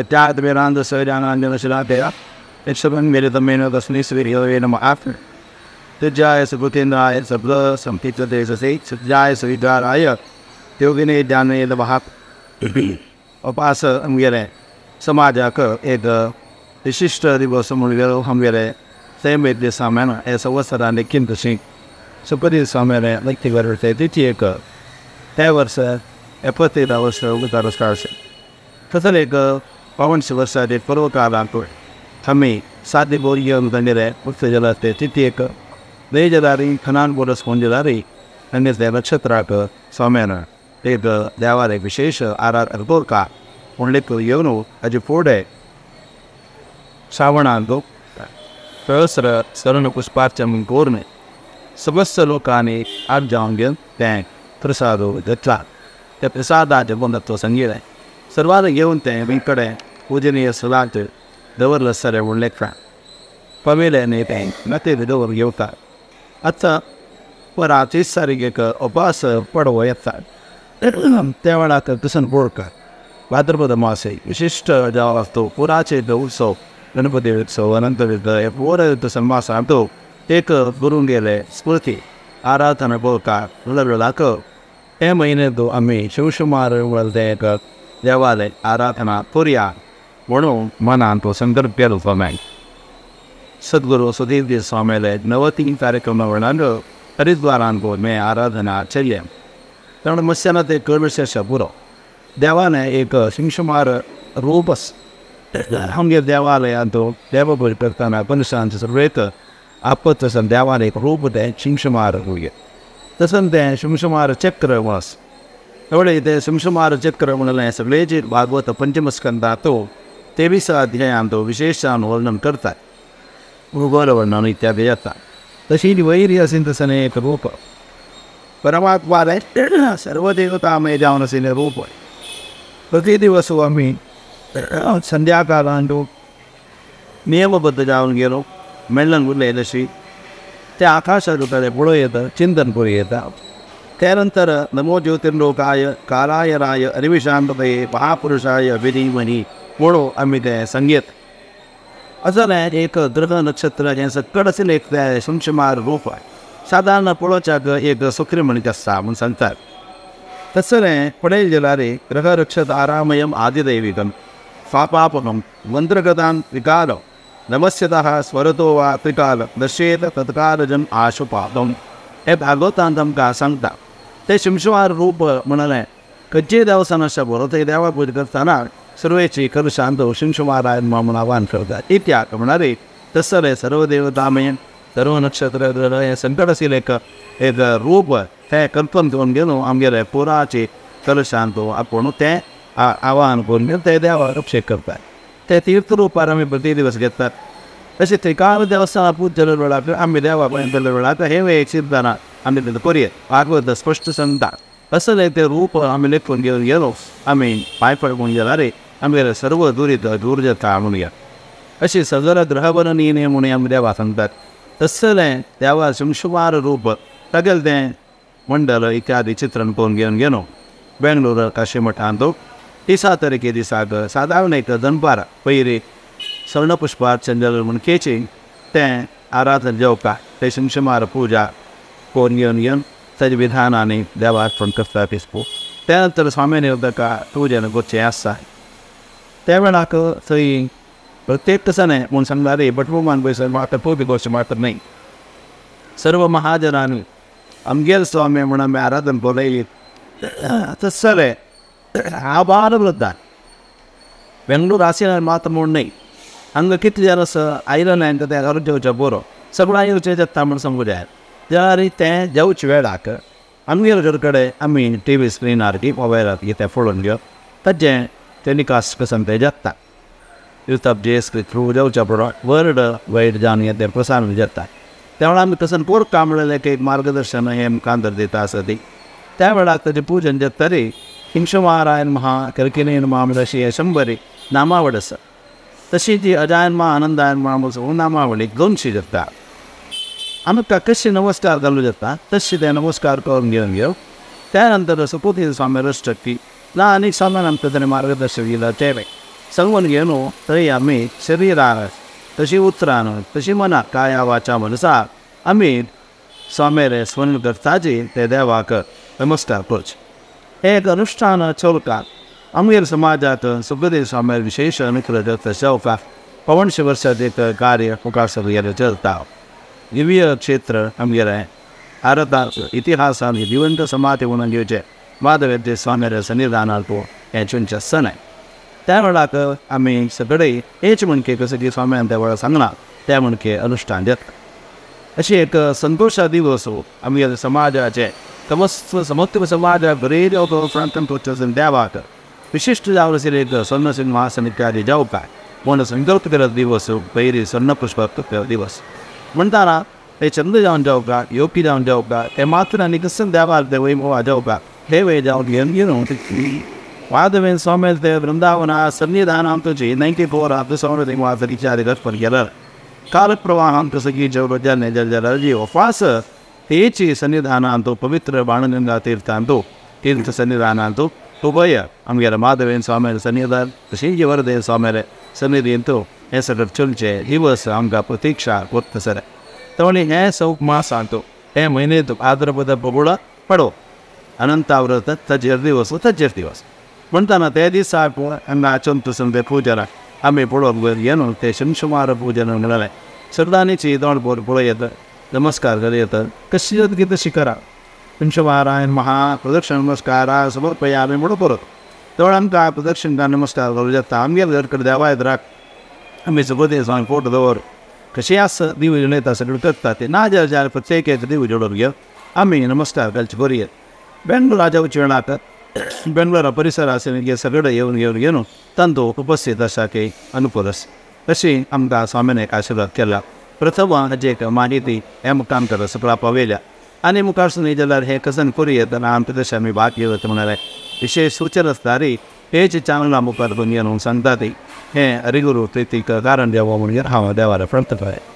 त्या वेदांत सहजानंद शिलातेया यक्षपन मेरे तमेन तस्मै श्री हरये नमः सज्जाय सुकृतेन्द्राय शब्द संपितते ससे सज्जाय सुविद्वाराय योगिने ज्ञाने नमः उपास अंगेरे समाजक एक विशिष्ट दिवस म्हणून हमेरे सेमेद्य सामान ऐसा वसराने किंतु सिंह सुपरी सामाने लगती वर्षे तिथि एक त्या वर्ष 71 वर्ष उतारस्कार से तसल एक पावन वर्ष दे पर्व काल आतो हमें साधे बोरियों दंडरे उत्सव जलाते तिथि एक देजदारी खनान बोरस कोंजलारी अन्य दे नक्षत्र का सामाना एक देवार एक विशेष आरार अर्पोर का उल्लेख योनो अज फोड़े श्रावणांतो सहस्र शरण पुष्पार्चन कोरने समस्त लोकांनी आज जाऊंगे त्या प्रसादो घेतला त्या प्रसादाचे बंधत्व संगीत आहे सर्वात घेऊन ते मीकडे पूजनीय सलाट दवरलं सरे उल्लेख पवेल्याने ते नते दवर घेवतात आता पराची सारीख उपास पडवो येतात त्यावेळा कृष्ण बोरकर भाद्रपद मासे विशिष्ट जेव्हा असतो पुराचे उत्सव गणपती उत्सव अनंत पोर सन्मास आणतो एक गुरुन गेले स्मृती आराधना बोलकार लढलाक हे महिन्यात आम्ही शिवशुमार एक देवालय आराधना करूया म्हणून मनात संकल्प केलो स्वामी सद्गुरू सुधीर स्वामीले 93 कार्यक्रमावर हरिद्वारांको मैं आराधना आचर्य त्यामुळे मत्स्यानं ते कळविशेष पुरो देवाने एक शिमशुमार रूपस हंगे देवालयांतो देवपूज करताना पनुषांचं सर्वेत आपत तसं देवाने एक रूप ते शिमशुमार होय तसं ते शिमशुमार चक्र वस एवढे ते शिमशुमार चक्र म्हणून सगळे जे भागवत पंचमस्कंदातो 23 अध्यायांतो विशेषान वर्णन करतात भूगोल वर्णन इत्यादी येतात तशी वैरी असेल तसं एक रूप परमात्मा सर्व देवतामय जाऊन असेल रूप आहे प्रति दिवस आम्ही संध्याकाळांतो नियमबद्ध जाऊन गेलो मेळण उरले तशी त्या आकाशाकडे पुढे येतं चिंतन पुढे येतं त्यानंतर नमो ज्योतिर्लोकाय कालाय राय अरिविशांतये महापुरुषाय विधीमनी म्हणून आम्ही ते संगीत असं नाही एक ग्रह नक्षत्र यांचं कड असेल एक त्या शिमशुमार रूप आहे साधारण पुढच्या एक सुक्री म्हणत असता म्हणून सांगतात तसं नाही पुढे गेलारे ग्रह रक्षत आरामयम आदिदैविकम स्वापापकम मंत्रगतान विकार नमस्यतः स्वरतो वा त्रिकाल दशेत तत्कालजन आशुपापम हे भागवतांतम का सांगता ते शिमशुमार रूप म्हणाले कच्चे देवसानाच्या बरोबर ते देवा पूज करताना सर्वेची कर शांत शिमशुमारायण म्हणून आवाहन करतात इत्याक म्हणारे तसं रे सर्व देवतामय सर्व नक्षत्र ग्रह हे संकट असेल एक रूप ते कल्पन करून गेलो आमगेले पुराचे कर शांत आपण ते आवाहन करून ते देवावर अभिषेक करतात ते तीर्थरूपार आम्ही प्रति दिवस घेतात तसे त्रिकाल देवस्थान पूजन वेळाक आम्ही देवापर्यंत वेळाक हे वेळ सिद्धाना आम्ही तिथं करूया भागवत स्पष्ट सांगतात असं नाही ते रूप आम्ही लेखून घेऊन गेलो आम्ही पाय पडकून गेला रे आम्ही सर्व दुरीत दुर्जता म्हणूया अशी सगळं ग्रहवर्णीय म्हणून आम्ही देवा सांगतात तसं नाही देवा शिमशुमार रूप सगळं ते मंडल इत्यादी चित्रण करून घेऊन गेलो बेंगळूर काशी मठांतो 30 तारखे दिसाक साधारण एक दनपार पयरे स्वर्णपुष्पार्चन म्हणकेचे ते आराधन जेवका ते शिमशुमार पूजा करून घेऊन ताजे विधानाने देवा अर्पण करतात इसपो त्यानंतर स्वामी उदका पूजन गोचे आसा त्या वेळाक थंय प्रत्येक दिसाने म्हणून सांगणारे बटवमान बैसर म्हाका पोबी गोष्ट मात्र नाही सर्व महाजनांनी आमगेल स्वामी म्हणून आम्ही आराधन बोलयली तसं रे आभार वृद्धान बेंगळूर आसियान मात्र म्हणून नाही हांगा कितले जन आयलं नाही तर त्या जेवच्या बरो सगळं येवचें जाता म्हूण समजूं जाय जाल्यार तें जेवचे वेळाक आमगेर कडेन आमी टीव्ही स्क्रिनार की मोबायलार ते पळोवन घेवप ताजें टेलिकास्ट कसन तें जाता youthofgsb थ्रू जेवच्या बरोबर वर्ल्ड वायड जावन तें प्रसारण जाता त्या वेळार आमी कसन पोर काम म्हणल्यार एक मार्गदर्शन हे कांदर दिता आसा ती त्या वेळार ताजें पूजन जाता रे शिमशुमारायण महा करकिनेन मामरशी 100 नामावळ आसा तशी ती अजायन मा आनंदायन मा नामावळी 200 जाता आमकां कशी नमस्कार घालूं जाता तशी ते नमस्कार करून घेवन त्यानंतर सुपुती स्वामी रस्टकी ना आनी सामान आमकां ताणें मार्गदर्शन दिलां ते सांगून गेलो तरी आम्ही शरीरान तशी उतरान तशी मनाक काया वाचा मनसा आम्ही स्वामेरे स्मरण करताची ते देवाक नमस्कार करचे. हे एक अनुष्ठान चलता आमगेर समाजात सुखदेव स्वामी विशेष अनुग्रह चौका 500 वर्षात एक कार्य मुखार सगळ्याला चलता. दिव्य क्षेत्र आमगेर भारतात इतिहासान जिवंत समाधी म्हणून घेवचे माधवेचे स्वामी सन्निधानात तो हेचुंचे सण आहे. त्या वेळाक आम्ही सगळे हेच म्हणके कसं की स्वाम्यान त्या वेळा सांगणार त्या म्हणके अनुष्ठान देतात. अशी एक संतोषा दिवस आमगे समाजाचे समस्त समाजाक बरे प्रांतन देवाक विशिष्ट जावन असेल एक स्वर्ण सिंहासन इत्यादी जावपाक म्हण संकल्प करत दिवस पयरी स्वर्ण पुष्प दिवस म्हणटाना ते चंद जावन जावपाक योगी जावन जावपाक ते मात्र आनी कसं देवाक ते वैभवा जावपाक हे वे जावन घेवन माधवेन स्वामी ते वृंदावना सन्निधान आमचे 94 आपलं स्वामी माझं विचार पण गेलं कालप्रवाह आमचं सगळी जवळजाने जलजलाजी वास तेची सन्निधानांतो पवित्र बाणगंगा तीर्थांतो तीर्थ सन्निधानांतो उभय आमगेला माधवेन स्वामी सन्निधान तशी वरदेव स्वामी सन्निधींतो हे सगळं चलचे दिवस आमकां प्रतीक्षा करता सर. तवणी हे सौक मास सांगतो हे महिन्यात भाद्रपद पगुळा पडो अनंताव्रत तजेर दिवस म्हणताना त्या दिसा हांगा आचंत संते पूजन आम्ही पळोवप येनो ते शिमशुमार पूजन म्हणाले श्रद्धांची दोन बोर पळयत नमस्कार करीत कशी की तशी करा शिमशुमारायण महाप्रदक्षिण नमस्कार समर्पयामी म्हणून परत तेवढं आमकां प्रदक्षिण का नमस्कार करूं जाता. आमगे घरकडे देवा येद्राक आमी सगळे सांग फोटो दवर कशी आस दिव जळयता सगळें करता ते ना जाल्यार प्रत्येक एक दिव जोडून घेवन आमी नमस्कार घालचे करियत. बेंगलोराच्या वेळाक बेंगलोरा परिसर असेल सगळं येऊन तांतो उपस्थित असा की अनुपुरस अशी आमकां स्वामीन एक आशीर्वाद केला. प्रथम हाजी एक माहिती हे मुखाम कर सगळा पावयल्या आनी मुखार न्ही जाल्यार हे कसन करियत आनी आमचे तशें आमी भाग घेवत म्हणाले विशेष सूचना आसतारी हेच चांगला मुखार घेवन सांगता ती हे हरिगुरू प्रितीक कारण देवा म्हणून हांव देवार प्रार्थना